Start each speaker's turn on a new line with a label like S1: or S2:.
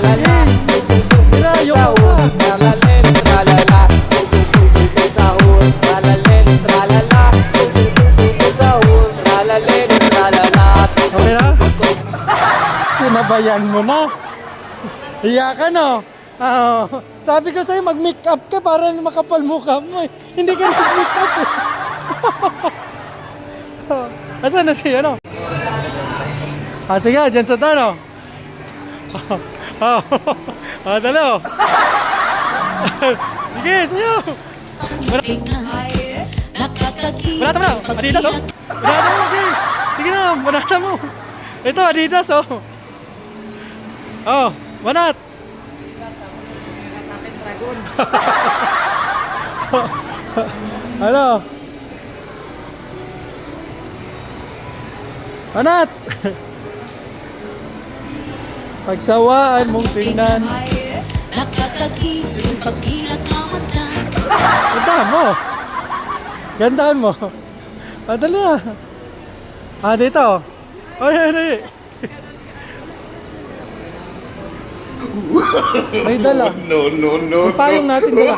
S1: tralala.
S2: Tira, yung
S1: Sahur, tralalen, tralala. Sahur, tralalen, tralala. Sahur, tralalen, tralala.
S2: Okay na? Sinabayan mo na. Hiya ka no? Sabi ko sa'yo mag-make up ka para makapal mukha mo eh. Hindi ka nag-make up eh. Asan na si ano? Sige, dyan sa tano. Dali oh. Sige, sa'yo. Banata mo na. Adidas oh. Banata mo. Okay. Sige na, banata mo. Ito, Adidas oh. Oh, banat. Ano? Banat. Pagsawaan mong tingnan. Gandaan mo. Gandaan mo. Dali ah. Dito. Ay. May dala.
S3: No.
S2: Yung payong natin dala.